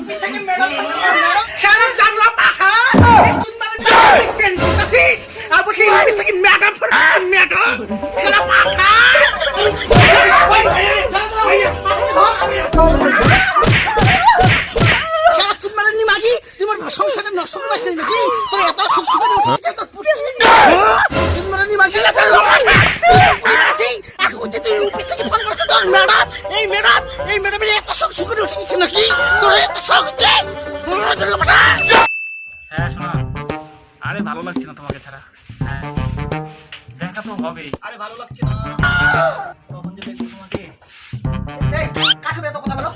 Office থেকে madam সারা জানলা পাঠা সুন্দর দেখবেন কাছিস আর বলছি অফিস থেকে ম্যাডাম ম্যাডাম শালা পাঠা শালা সুন্দর নিমাগি তোমার সংসারটা নষ্ট করে পাইছিস নাকি তোর এত সুখ সুখে উঠেছে তোর পুরো সুন্দর নিমাগি এখন হচ্ছে তুই অফিস থেকে ফোন করছিস তোর ম্যাডাম এই ম্যাডামের এত সুখ সুখে উঠে গেছে নাকি তোর এত শখ হচ্ছে হ্যাঁ শোনা, আরে ভালো লাগছে না তোমাকে ছাড়া। হ্যাঁ দেখা তো হবে, আরে ভালো লাগছে না তখন যে দেখবো তোমাকে। কার সাথে এত কথা বলো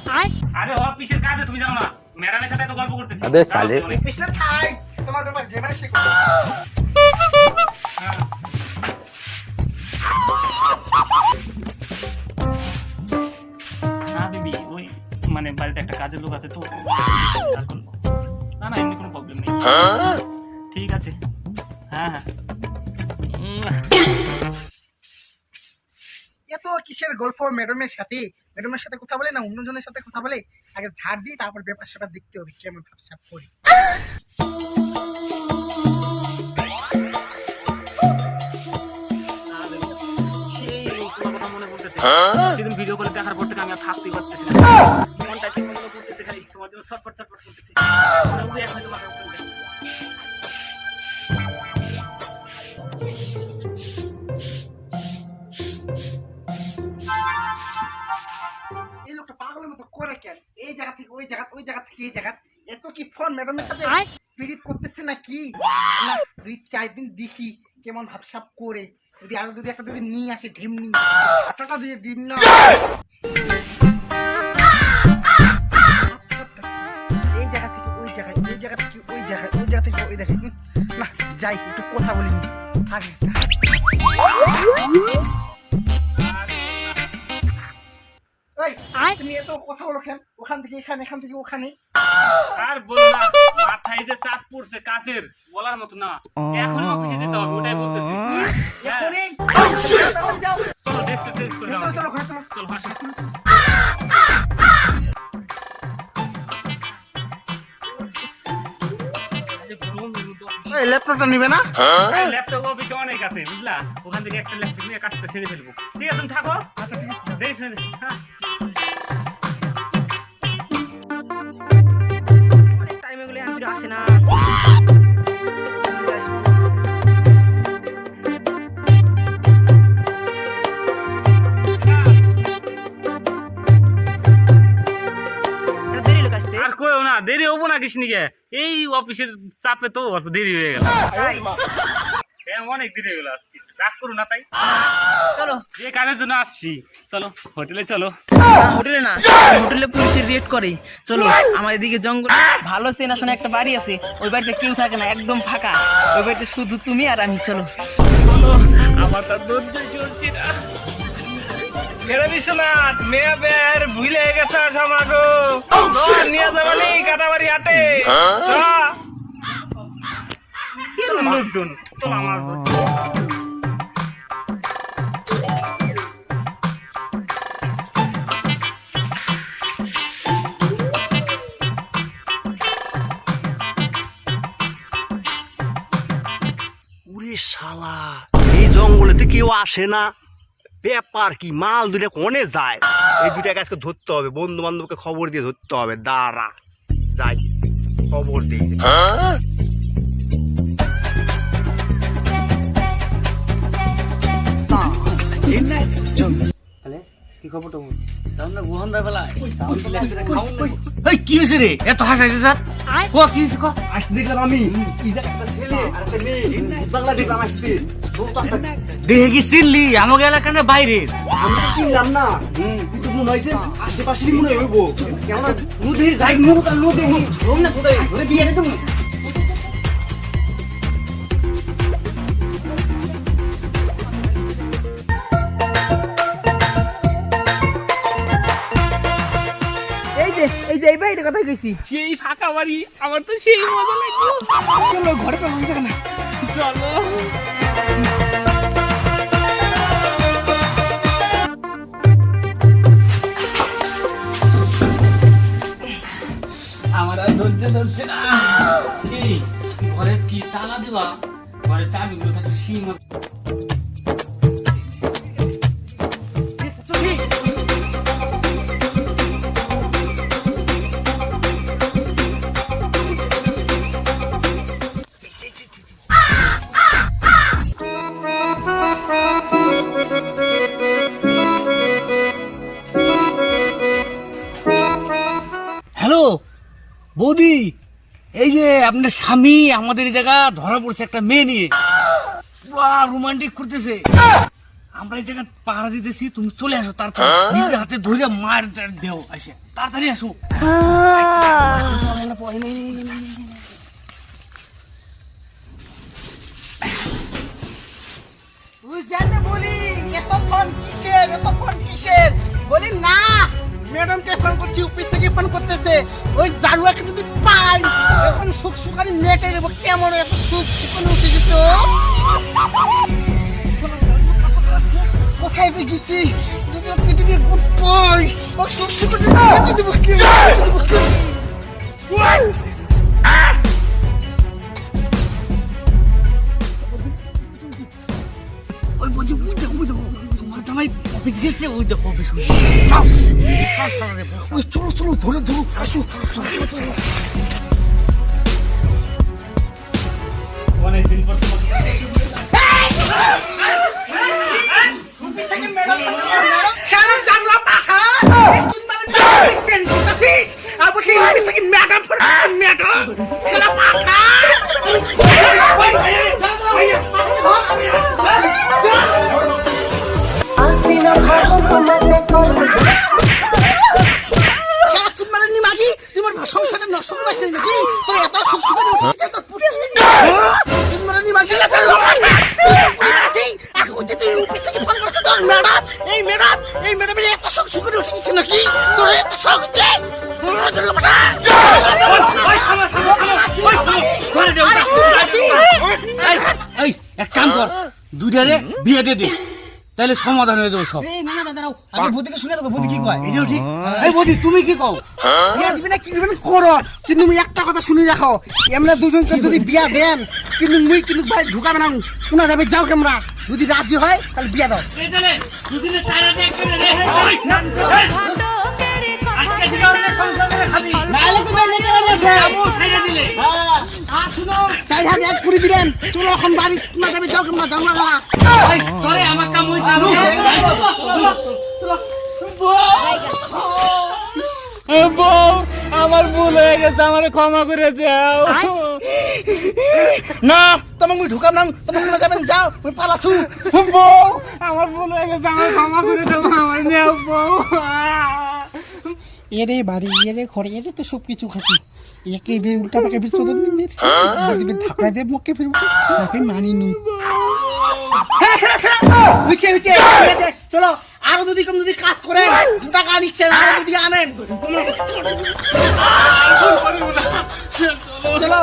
আরে অফিসের কাজে তুমি জানো না, ম্যাডামের সাথে এত গল্প করতেছি। আবে সালে। অফিস না ছাই তোমার ব্যাপার যে মানে শেখো না দিবি, ওই মানে বাড়িতে একটা কাজের লোক আছে তো, আর করবো না। না এমনি কোনো প্রবলেম নেই, ঠিক আছে। হ্যাঁ হ্যাঁ এত কিসের গল্প ম্যাডামের সাথে কথা বলে না অন্যজনের সাথে কথা বলে। আগে ঝাড় দিই তারপর ব্যাপার সেটা দেখতে হবে কেমন ভাবসাব করি। সেই তোমার কথা মনে পড়তেছে, সেদিন ভিডিও করে দেখার পর থেকে আমি আর থাকতেই পারতেছি না, মনটা কি মনে করতেছে খালি তোমার জন্য ছটফট ছটফট করতেছে। ওই এক মিনিট মাথা উঠে গেছে। এই লোকটা পাগলের মতো করে কেন এই জায়গা থেকে ওই জায়গা থেকে এই জায়গা এত কি ফোন ম্যাডামের সাথে পিরিত করতেছে না কি না 2-4 দিন দেখি কেমন ভাবসাব করে যদি আরো যদি একটা যদি নিয়ে আসে ঢিমনি ছাটাটা দিয়ে দিন না। এই জায়গা থেকে ওই জায়গায় ওই জায়গা থেকে ওই জায়গায় ওই জায়গা থেকে ওই দেখে না যাই একটু কথা বলি থাকি। তুমি এত কথা বলো কেন ওখান থেকে এখানে এখান থেকে ওখানে আর বলো না, মাথায় যে চাপ পড়ছে কাচের বলার মতো না, এখনই অফিসে যেতে হবে ওটাই বলতেছি। এখনই যাও চলো ড্রেসটা চেঞ্জ করে দাও, চলো ঘরে চলো চলো ভাষা। এই ল্যাপটপটা নিবে না ল্যাপটপ অফিসে অনেক আছে বুঝলা, ওখান থেকে একটা ল্যাপটপ নিয়ে কাজটা সেরে ফেলবো। ঠিক আছে তুমি থাকো। আচ্ছা ঠিক আছে, দেখছি হ্যাঁ। টাইমে গুলো আনতে আসে না। দেরি লোক আসতে আর কইও না, দেরি হবো না কৃষ্ণিকে, এই অফিসের চাপে তো অল্প দেরি হয়ে গেল। অনেক দেরি হয়ে গেল আজকে, রাগ করো না তাই। চলো যে কাজের জন্য আসছি চলো হোটেলে চলো। হোটেলে না, হোটেলে পুলিশের রেড করে। চলো আমার এদিকে জঙ্গল ভালো চেনাশোনা একটা বাড়ি আছে, ওই বাড়িতে কেউ থাকে না, একদম ফাঁকা, ওই বাড়িতে শুধু তুমি আর আমি। চলো চলো, আমার তার ধৈর্যই চলছে না। এরা বিশ্বনাথ মেয়া বের ভুলে গেছে সমাগো, নিয়ে যাবানি কাটাবাড়ি হাটে। লোকজন চলো আমার ওরে শালা, এই জঙ্গলেতে কেউ আসে না, ব্যাপার কি? মাল দুটা কোনে যায়? এই দুটাকে আজকে ধরতে হবে, বন্ধু বান্ধবকে খবর দিয়ে ধরতে হবে। দাঁড়া যাই খবর দিই। কি খবর তো কি হয়েছে রে এত হাসাইছে স্যার? ক কি হয়েছে ক? আসতে দেখলাম আমি একটা ছেলে আর একটা মেয়ে বাংলা দেখলাম আসতে। দেখে কি চিনলি আমাকে এলাকা না বাইরে? আমি তো চিনলাম না, কিন্তু মনে হয়েছে আশেপাশেরই মনে হইব। কেমন নদী যাই মুখ আর নদী না কোথায় বিয়ে দেবো। এই যে এই বাড়িটার কথা কইছি, সেই ফাঁকা বাড়ি, আমার তো সেই মজা লাগলো। চলো ঘরে চলো না। চলো আমার আর ধৈর্য ধরছে না। এই ঘরে কি তালা দিবা? ঘরে চাবিগুলো থাকে সীমা। হ্যালো বৌদি, এই যে আপনার স্বামী আমাদের এই জায়গা ধরা পড়ছে একটা মেয়ে নিয়ে, রোমান্টিক করতেছে। আমরা এই জায়গা পাহারা দিতেছি, তুমি চলে আসো তাড়াতাড়ি, নিজের হাতে ধরে মার দেও, আসে তাড়াতাড়ি আসো। তুই জানে বলি এত ফোন কিসের বলি না, ম্যাডামকে ফোন করছি, অফিস থেকে ফোন করতেছে। ওই দারুয়াকে যদি পাই এখন সুখ সুখানি মেটে দেবো। কেমন এত সুখ সুখানি উঠে গেছে কোথায় গেছি, যদি আপনি যদি পাই ও সুখ সুখানি মেটে দেবো। ওই বলছি তোমার জামাই অফিস গেছে, ওই দেখো অফিস। ওই চলো ধরে আসো। অনেকদিন পর তোমাকে অফিস থেকে ম্যাডাম সারা জানুয়া পাঠা দেখবেন আর বলছি অফিস থেকে ম্যাডাম খেলা পাঠা। সংসারটা নষ্ট করেছে নাকি? তোর এত সুখ সুখানি উঠেছে তোর পুটে দিয়ে দিবি। চুনমারানি মাগি তুই অফিস থেকে ফোন করছিস তোর ম্যাডাম, এই ম্যাডামের এত সুখ সুখানি উঠে গেছে নাকি? তোর এত শখ হচ্ছে এই এক কাম কর, দুইটারে বিয়ে দিয়ে দে, তাহলে সমাধান হয়ে যাবে সব। আগে বুদ্ধিকে শুনে দেবো, বুদ্ধি কি কয় এটাও ঠিক। এই বৌদি তুমি কি কও? বিয়া দিবি না কি দিবেন করো, কিন্তু মুই একটা কথা শুনি রাখো, এমরা দুজনকে যদি বিয়া দেন কিন্তু মুই কিন্তু ভাই ঢুকাবে না, কোনা যাবে যাও কেমরা, যদি রাজি হয় তাহলে বিয়া দাও। এই তাহলে দুদিনে চারা দেখ করে রে। আজকে দিবা না সংসার করে খাবি, নালে তো বাইরে গেলে আমু ছাইরা দিলে। আর শুনো, 4000 এক করে দিলেন, চলো এখন বাড়ি কোনা যাবে যাও কেমরা, যাও না গলা। এই চলে আমার কাম হইছে। বউ আমার ভুল হয়ে গেছে, আমার ক্ষমা করে দাও। না তোমাকে মুই ঢুকাব না, তোমাকে কোনা যাবেন যাও, মুই পালাছু। বউ আমার ভুল হয়ে গেছে, আমার ক্ষমা করে দাও, আমার নেও বউ। এরে বাড়ি এরে ঘরে এরে তো সব কিছু খাচ্ছি, একে বে উল্টা পাকে বে চোদন দিন যদি বে ধাপড়া দেব মুখে ফিরব না ফির মানি নু। হইছে ঠিক আছে, চলো আরো যদি কম যদি কাজ করেন 2 টাকা নিচ্ছেন, আরো যদি আনেন চলো।